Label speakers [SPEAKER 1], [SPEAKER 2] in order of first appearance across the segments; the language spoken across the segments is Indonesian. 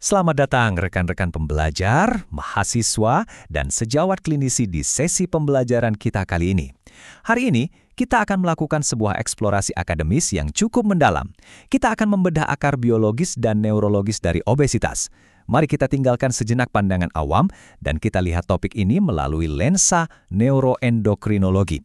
[SPEAKER 1] Selamat datang rekan-rekan pembelajar, mahasiswa, dan sejawat klinisi di sesi pembelajaran kita kali ini. Hari ini, kita akan melakukan sebuah eksplorasi akademis yang cukup mendalam. Kita akan membedah akar biologis dan neurologis dari obesitas. Mari kita tinggalkan sejenak pandangan awam dan kita lihat topik ini melalui lensa neuroendokrinologi.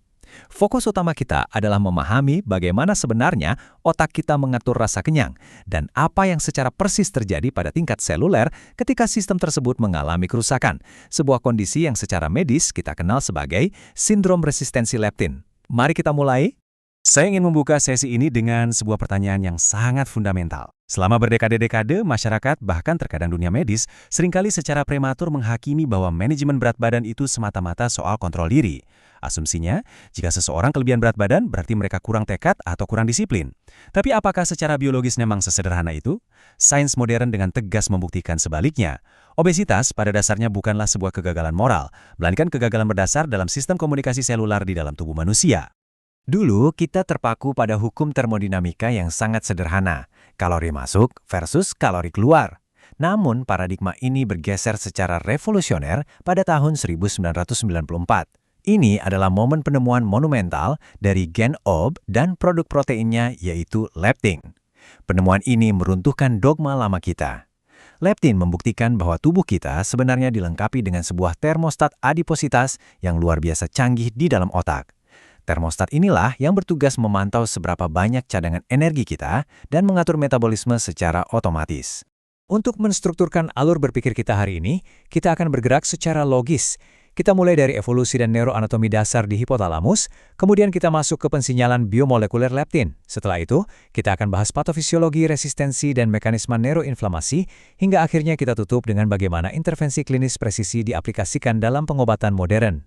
[SPEAKER 1] Fokus utama kita adalah memahami bagaimana sebenarnya otak kita mengatur rasa kenyang dan apa yang secara persis terjadi pada tingkat seluler ketika sistem tersebut mengalami kerusakan, sebuah kondisi yang secara medis kita kenal sebagai sindrom resistensi leptin. Mari kita mulai. Saya ingin membuka sesi ini dengan sebuah pertanyaan yang sangat fundamental. Selama berdekade-dekade, masyarakat, bahkan terkadang dunia medis, seringkali secara prematur menghakimi bahwa manajemen berat badan itu semata-mata soal kontrol diri. Asumsinya, jika seseorang kelebihan berat badan, berarti mereka kurang tekad atau kurang disiplin. Tapi apakah secara biologis memang sesederhana itu? Sains modern dengan tegas membuktikan sebaliknya. Obesitas pada dasarnya bukanlah sebuah kegagalan moral, melainkan kegagalan berdasar dalam sistem komunikasi selular di dalam tubuh manusia. Dulu, kita terpaku pada hukum termodinamika yang sangat sederhana, kalori masuk versus kalori keluar. Namun, paradigma ini bergeser secara revolusioner pada tahun 1994. Ini adalah momen penemuan monumental dari gen OB dan produk proteinnya yaitu leptin. Penemuan ini meruntuhkan dogma lama kita. Leptin membuktikan bahwa tubuh kita sebenarnya dilengkapi dengan sebuah termostat adipositas yang luar biasa canggih di dalam otak. Termostat inilah yang bertugas memantau seberapa banyak cadangan energi kita dan mengatur metabolisme secara otomatis. Untuk menstrukturkan alur berpikir kita hari ini, kita akan bergerak secara logis. Kita mulai dari evolusi dan neuroanatomi dasar di hipotalamus, kemudian kita masuk ke pensinyalan biomolekuler leptin. Setelah itu, kita akan bahas patofisiologi, resistensi, dan mekanisme neuroinflamasi, hingga akhirnya kita tutup dengan bagaimana intervensi klinis presisi diaplikasikan dalam pengobatan modern.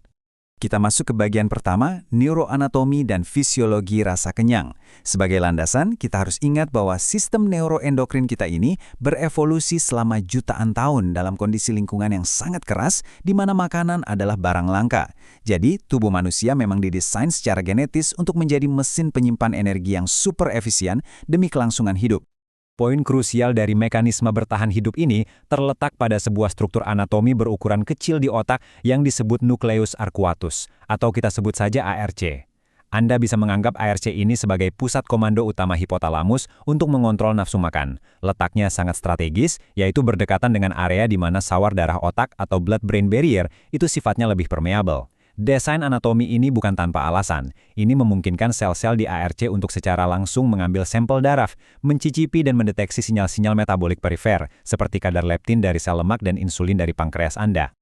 [SPEAKER 1] Kita masuk ke bagian pertama, neuroanatomi dan fisiologi rasa kenyang. Sebagai landasan, kita harus ingat bahwa sistem neuroendokrin kita ini berevolusi selama jutaan tahun dalam kondisi lingkungan yang sangat keras, di mana makanan adalah barang langka. Jadi, tubuh manusia memang didesain secara genetis untuk menjadi mesin penyimpan energi yang super efisien demi kelangsungan hidup. Poin krusial dari mekanisme bertahan hidup ini terletak pada sebuah struktur anatomi berukuran kecil di otak yang disebut nukleus arcuatus, atau kita sebut saja ARC. Anda bisa menganggap ARC ini sebagai pusat komando utama hipotalamus untuk mengontrol nafsu makan. Letaknya sangat strategis, yaitu berdekatan dengan area di mana sawar darah otak atau blood-brain barrier itu sifatnya lebih permeabel. Desain anatomi ini bukan tanpa alasan. Ini memungkinkan sel-sel di ARC untuk secara langsung mengambil sampel darah, mencicipi dan mendeteksi sinyal-sinyal metabolik perifer, seperti kadar leptin dari sel lemak dan insulin dari pankreas Anda.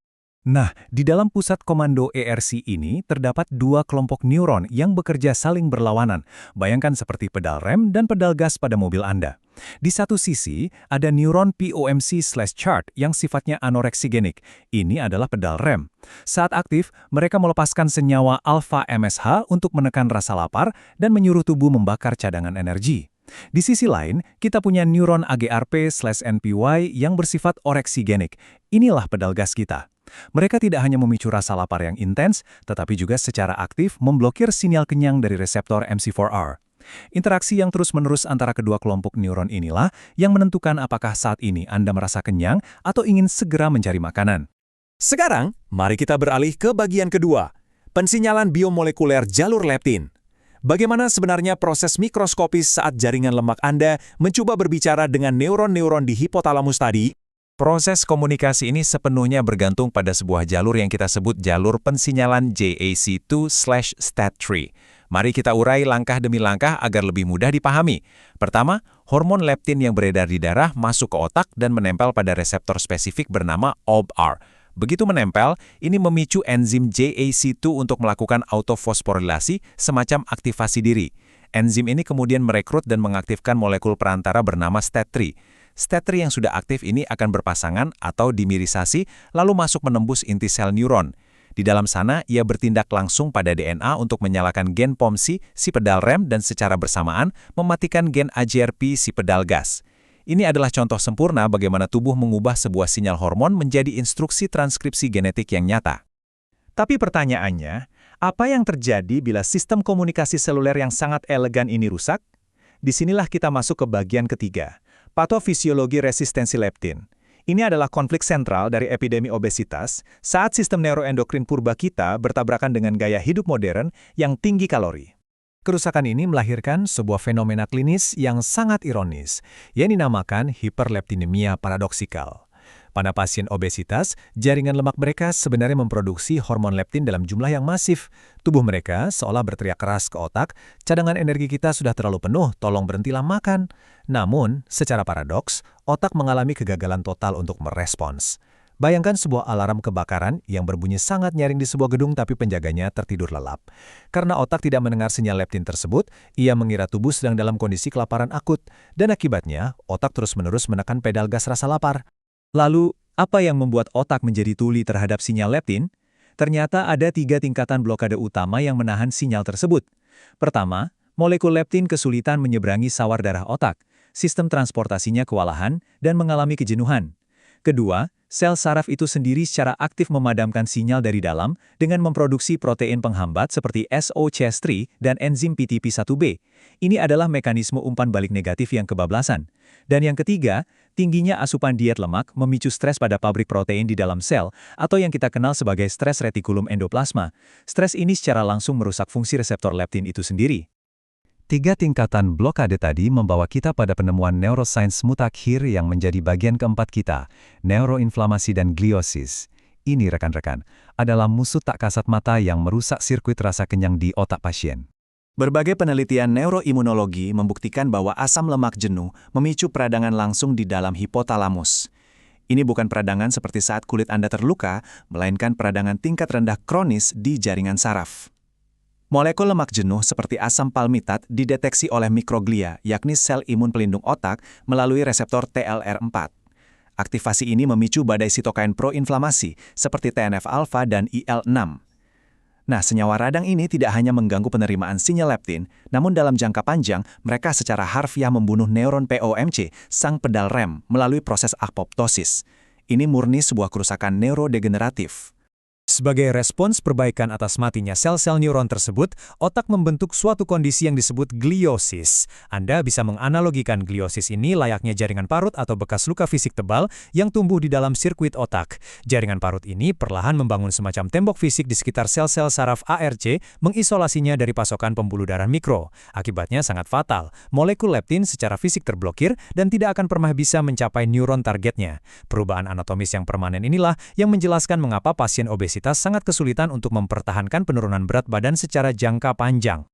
[SPEAKER 1] Nah, di dalam pusat komando ERC ini terdapat dua kelompok neuron yang bekerja saling berlawanan. Bayangkan seperti pedal rem dan pedal gas pada mobil Anda. Di satu sisi, ada neuron POMC/chart yang sifatnya anoreksigenik. Ini adalah pedal rem. Saat aktif, mereka melepaskan senyawa alfa-MSH untuk menekan rasa lapar dan menyuruh tubuh membakar cadangan energi. Di sisi lain, kita punya neuron AGRP/NPY yang bersifat oreksigenik. Inilah pedal gas kita. Mereka tidak hanya memicu rasa lapar yang intens, tetapi juga secara aktif memblokir sinyal kenyang dari reseptor MC4R. Interaksi yang terus-menerus antara kedua kelompok neuron inilah yang menentukan apakah saat ini Anda merasa kenyang atau ingin segera mencari makanan.
[SPEAKER 2] Sekarang, mari kita beralih ke bagian kedua, pensinyalan biomolekuler jalur leptin. Bagaimana sebenarnya proses mikroskopis saat jaringan lemak Anda mencoba berbicara dengan neuron-neuron di hipotalamus tadi?
[SPEAKER 1] Proses komunikasi ini sepenuhnya bergantung pada sebuah jalur yang kita sebut jalur pensinyalan JAC2/STAT3. Mari kita urai langkah demi langkah agar lebih mudah dipahami. Pertama, hormon leptin yang beredar di darah masuk ke otak dan menempel pada reseptor spesifik bernama OBR. Begitu menempel, ini memicu enzim JAC2 untuk melakukan autofosforilasi, semacam aktivasi diri. Enzim ini kemudian merekrut dan mengaktifkan molekul perantara bernama STAT3. STAT3 yang sudah aktif ini akan berpasangan atau dimirisasi, lalu masuk menembus inti sel neuron. Di dalam sana, ia bertindak langsung pada DNA untuk menyalakan gen POMC, si pedal rem, dan secara bersamaan mematikan gen AGRP, si pedal gas. Ini adalah contoh sempurna bagaimana tubuh mengubah sebuah sinyal hormon menjadi instruksi transkripsi genetik yang nyata. Tapi pertanyaannya, apa yang terjadi bila sistem komunikasi seluler yang sangat elegan ini rusak? Disinilah kita masuk ke bagian ketiga, patofisiologi resistensi leptin.
[SPEAKER 3] Ini adalah konflik sentral dari epidemi obesitas saat sistem neuroendokrin purba kita bertabrakan dengan gaya hidup modern yang tinggi kalori. Kerusakan ini melahirkan sebuah fenomena klinis yang sangat ironis, yang dinamakan hiperleptinemia paradoksikal. Pada pasien obesitas, jaringan lemak mereka sebenarnya memproduksi hormon leptin dalam jumlah yang masif. Tubuh mereka seolah berteriak keras ke otak, cadangan energi kita sudah terlalu penuh, tolong berhentilah makan. Namun, secara paradoks, otak mengalami kegagalan total untuk merespons. Bayangkan sebuah alarm kebakaran yang berbunyi sangat nyaring di sebuah gedung tapi penjaganya tertidur lelap. Karena otak tidak mendengar sinyal leptin tersebut, ia mengira tubuh sedang dalam kondisi kelaparan akut, dan akibatnya otak terus-menerus menekan pedal gas rasa lapar. Lalu, apa yang membuat otak menjadi tuli terhadap sinyal leptin? Ternyata ada 3 tingkatan blokade utama yang menahan sinyal tersebut. Pertama, molekul leptin kesulitan menyeberangi sawar darah otak, sistem transportasinya kewalahan, dan mengalami kejenuhan. Kedua, sel saraf itu sendiri secara aktif memadamkan sinyal dari dalam dengan memproduksi protein penghambat seperti SOCS3 dan enzim PTP1B. Ini adalah mekanisme umpan balik negatif yang kebablasan. Dan yang ketiga, tingginya asupan diet lemak memicu stres pada pabrik protein di dalam sel atau yang kita kenal sebagai stres retikulum endoplasma. Stres ini secara langsung merusak fungsi reseptor leptin itu sendiri.
[SPEAKER 1] 3 tingkatan blokade tadi membawa kita pada penemuan neuroscience mutakhir yang menjadi bagian keempat kita, neuroinflamasi dan gliosis. Ini rekan-rekan, adalah musuh tak kasat mata yang merusak sirkuit rasa kenyang di otak pasien.
[SPEAKER 3] Berbagai penelitian neuroimunologi membuktikan bahwa asam lemak jenuh memicu peradangan langsung di dalam hipotalamus. Ini bukan peradangan seperti saat kulit Anda terluka, melainkan peradangan tingkat rendah kronis di jaringan saraf. Molekul lemak jenuh seperti asam palmitat dideteksi oleh mikroglia, yakni sel imun pelindung otak, melalui reseptor TLR4. Aktivasi ini memicu badai sitokain proinflamasi seperti TNF-alfa dan IL-6. Nah, senyawa radang ini tidak hanya mengganggu penerimaan sinyal leptin, namun dalam jangka panjang, mereka secara harfiah membunuh neuron POMC, sang pedal rem, melalui proses apoptosis. Ini murni sebuah kerusakan neurodegeneratif. Sebagai respons perbaikan atas matinya sel-sel neuron tersebut, otak membentuk suatu kondisi yang disebut gliosis. Anda bisa menganalogikan gliosis ini layaknya jaringan parut atau bekas luka fisik tebal yang tumbuh di dalam sirkuit otak. Jaringan parut ini perlahan membangun semacam tembok fisik di sekitar sel-sel saraf ARC, mengisolasinya dari pasokan pembuluh darah mikro. Akibatnya sangat fatal. Molekul leptin secara fisik terblokir dan tidak akan pernah bisa mencapai neuron targetnya. Perubahan anatomis yang permanen inilah yang menjelaskan mengapa pasien obesitas sangat kesulitan untuk mempertahankan penurunan berat badan secara jangka panjang.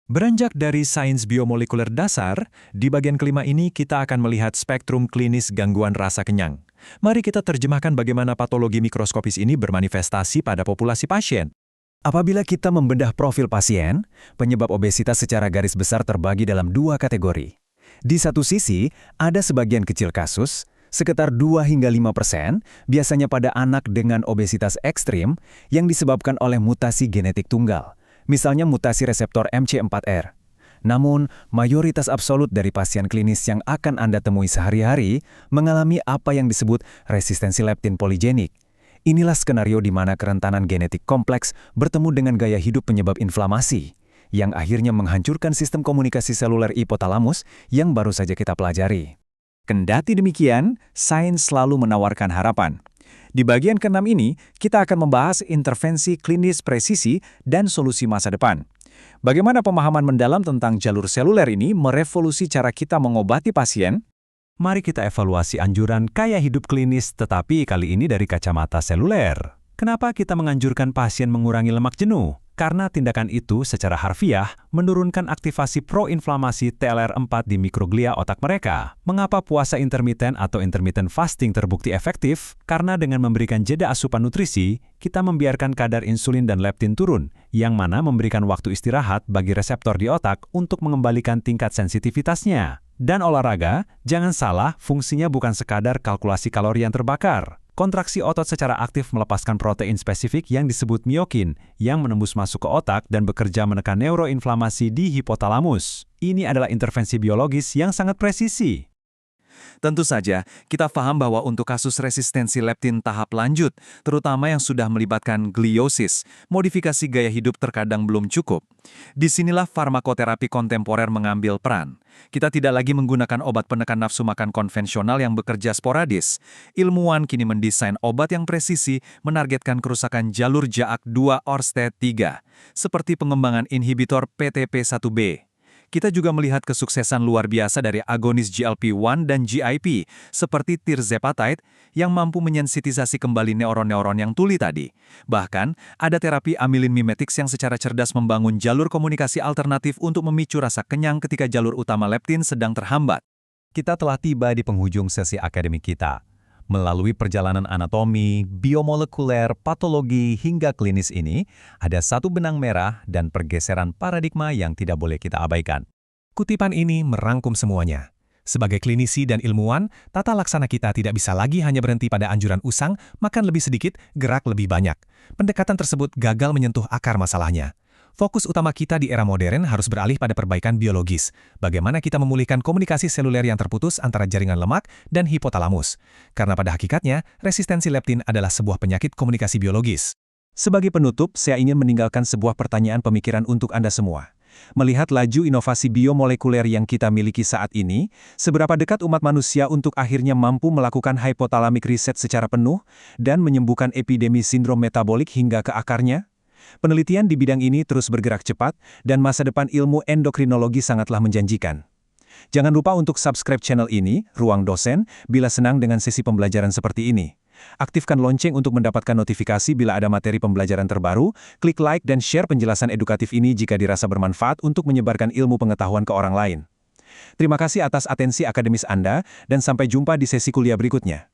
[SPEAKER 3] Beranjak dari sains biomolekuler dasar, di bagian kelima ini kita akan melihat spektrum klinis gangguan rasa kenyang. Mari kita terjemahkan bagaimana patologi mikroskopis ini bermanifestasi pada populasi pasien. Apabila kita membedah profil pasien, penyebab obesitas secara garis besar terbagi dalam 2 kategori. Di satu sisi, ada sebagian kecil kasus, sekitar 2 hingga 5%, biasanya pada anak dengan obesitas ekstrim yang disebabkan oleh mutasi genetik tunggal, misalnya mutasi reseptor MC4R. Namun, mayoritas absolut dari pasien klinis yang akan Anda temui sehari-hari mengalami apa yang disebut resistensi leptin poligenik. Inilah skenario di mana kerentanan genetik kompleks bertemu dengan gaya hidup penyebab inflamasi, yang akhirnya menghancurkan sistem komunikasi seluler hipotalamus yang baru saja kita pelajari. Kendati demikian, sains selalu menawarkan harapan. Di bagian ke-6 ini, kita akan membahas intervensi klinis presisi dan solusi masa depan. Bagaimana pemahaman mendalam tentang jalur seluler ini merevolusi cara kita mengobati pasien? Mari kita evaluasi anjuran gaya hidup klinis, tetapi kali ini dari kacamata seluler. Kenapa kita menganjurkan pasien mengurangi lemak jenuh? Karena tindakan itu secara harfiah menurunkan aktivasi proinflamasi TLR4 di mikroglia otak mereka. Mengapa puasa intermiten atau intermittent fasting terbukti efektif? Karena dengan memberikan jeda asupan nutrisi, kita membiarkan kadar insulin dan leptin turun, yang mana memberikan waktu istirahat bagi reseptor di otak untuk mengembalikan tingkat sensitivitasnya. Dan olahraga, jangan salah, fungsinya bukan sekadar kalkulasi kalori yang terbakar. Kontraksi otot secara aktif melepaskan protein spesifik yang disebut myokin, yang menembus masuk ke otak dan bekerja menekan neuroinflamasi di hipotalamus. Ini adalah intervensi biologis yang sangat presisi. Tentu saja, kita paham bahwa untuk kasus resistensi leptin tahap lanjut, terutama yang sudah melibatkan gliosis, modifikasi gaya hidup terkadang belum cukup. Disinilah farmakoterapi kontemporer mengambil peran. Kita tidak lagi menggunakan obat penekan nafsu makan konvensional yang bekerja sporadis. Ilmuwan kini mendesain obat yang presisi menargetkan kerusakan jalur JAK2 Orsted 3, seperti pengembangan inhibitor PTP1B. Kita juga melihat kesuksesan luar biasa dari agonis GLP-1 dan GIP, seperti tirzepatide, yang mampu menyensitisasi kembali neuron-neuron yang tuli tadi. Bahkan, ada terapi amylin mimetics yang secara cerdas membangun jalur komunikasi alternatif untuk memicu rasa kenyang ketika jalur utama leptin sedang terhambat.
[SPEAKER 1] Kita telah tiba di penghujung sesi akademik kita. Melalui perjalanan anatomi, biomolekuler, patologi, hingga klinis ini, ada satu benang merah dan pergeseran paradigma yang tidak boleh kita abaikan. Kutipan ini merangkum semuanya. Sebagai klinisi dan ilmuwan, tata laksana kita tidak bisa lagi hanya berhenti pada anjuran usang, makan lebih sedikit, gerak lebih banyak. Pendekatan tersebut gagal menyentuh akar masalahnya. Fokus utama kita di era modern harus beralih pada perbaikan biologis. Bagaimana kita memulihkan komunikasi seluler yang terputus antara jaringan lemak dan hipotalamus. Karena pada hakikatnya, resistensi leptin adalah sebuah penyakit komunikasi biologis.
[SPEAKER 3] Sebagai penutup, saya ingin meninggalkan sebuah pertanyaan pemikiran untuk Anda semua. Melihat laju inovasi biomolekuler yang kita miliki saat ini, seberapa dekat umat manusia untuk akhirnya mampu melakukan hypothalamic reset secara penuh dan menyembuhkan epidemi sindrom metabolik hingga ke akarnya? Penelitian di bidang ini terus bergerak cepat, dan masa depan ilmu endokrinologi sangatlah menjanjikan. Jangan lupa untuk subscribe channel ini, Ruang Dosen, bila senang dengan sesi pembelajaran seperti ini. Aktifkan lonceng untuk mendapatkan notifikasi bila ada materi pembelajaran terbaru, klik like dan share penjelasan edukatif ini jika dirasa bermanfaat untuk menyebarkan ilmu pengetahuan ke orang lain. Terima kasih atas atensi akademis Anda, dan sampai jumpa di sesi kuliah berikutnya.